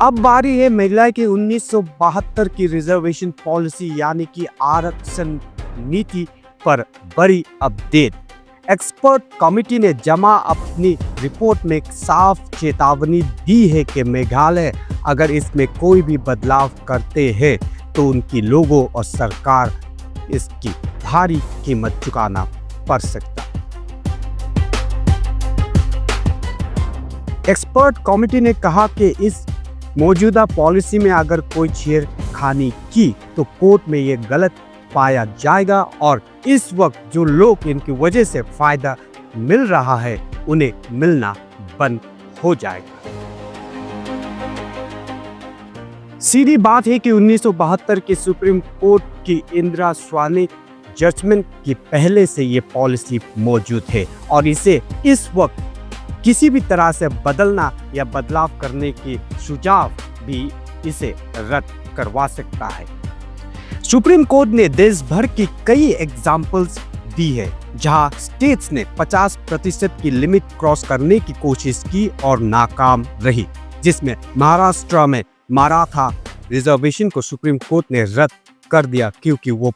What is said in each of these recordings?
अब बारी है मेघालय की 1972 की रिजर्वेशन पॉलिसी यानी कि आरक्षण नीति पर बड़ी अपडेट। एक्सपर्ट कमेटी ने जमा अपनी रिपोर्ट में एक साफ चेतावनी दी है कि मेघालय अगर इसमें कोई भी बदलाव करते हैं तो उनकी लोगों और सरकार इसकी भारी कीमत चुकाना पड़ सकता है। एक्सपर्ट कमेटी ने कहा कि इस मौजूदा पॉलिसी में अगर कोई छेड़खानी की तो कोर्ट में ये गलत पाया जाएगा और इस वक्त जो लोग इनकी वजह से फायदा मिल रहा है उन्हें मिलना बंद हो जाएगा। सीधी बात है कि 1972 के सुप्रीम कोर्ट की इंदिरा स्वामी जजमेंट की पहले से ये पॉलिसी मौजूद है और इसे इस वक्त किसी भी तरह से बदलना या बदलाव करने की सुझाव भी इसे रद्द करवा सकता है। सुप्रीम कोर्ट ने देश भर की कई एग्जाम्पल्स दी है जहां स्टेट्स ने 50% की लिमिट क्रॉस करने की कोशिश की और नाकाम रही, जिसमें महाराष्ट्र में मराठा रिजर्वेशन को सुप्रीम कोर्ट ने रद्द कर दिया क्योंकि वो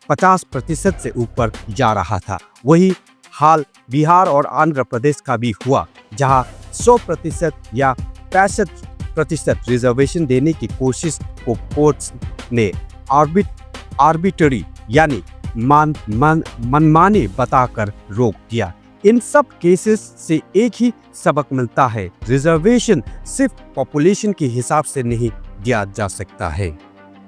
50% से ऊपर जा रहा था। वही हाल बिहार और आंध्र प्रदेश का भी हुआ जहां 100% या 65% रिजर्वेशन देने की कोशिश को कोर्ट ने आर्बिट्ररी यानी मनमानी बताकर रोक दिया। इन सब केसेस से एक ही सबक मिलता है, रिजर्वेशन सिर्फ पॉपुलेशन के हिसाब से नहीं दिया जा सकता है।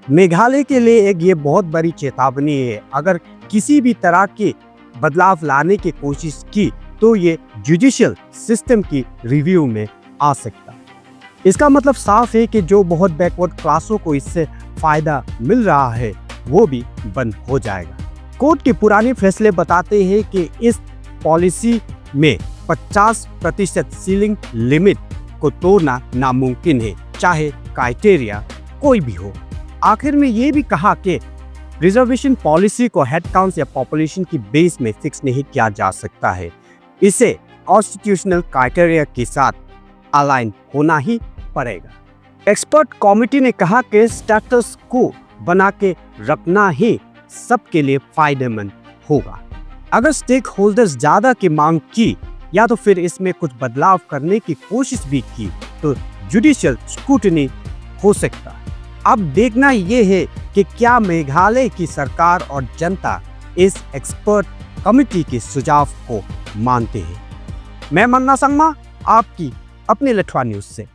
मेघालय के लिए एक ये बहुत बड़ी चेतावनी है, अगर किसी भी तरह के बदलाव लाने की कोशिश की तो ये जुडिशियल सिस्टम की रिव्यू में आ सकता है। इसका मतलब साफ है कि जो बहुत बैकवर्ड क्लासों को इससे फायदा मिल रहा है वो भी बंद हो जाएगा। कोर्ट के पुराने फैसले बताते हैं कि इस पॉलिसी में 50% सीलिंग लिमिट को तोड़ना नामुमकिन है, चाहे क्राइटेरिया कोई भी हो। आखिर में ये भी कहा कि रिजर्वेशन पॉलिसी को हेड काउंट या पॉपुलेशन की बेस में फिक्स नहीं किया जा सकता है, इसे कॉन्स्टिट्यूशनल क्राइटेरिया के साथ अलाइन होना ही पड़ेगा। एक्सपर्ट कमेटी ने कहा कि स्टेटस को बना के रखना ही सबके लिए फायदेमंद होगा। अगर स्टेक होल्डर्स ज्यादा की मांग की या तो फिर इसमें कुछ बदलाव करने की कोशिश भी की तो जुडिशियल स्क्रूटनी हो सकता है। अब देखना यह है कि क्या मेघालय की सरकार और जनता इस एक्सपर्ट कमेटी के सुझाव को मानते हैं। मैं मन्ना संगमा, आपकी अपनी लठवा न्यूज से।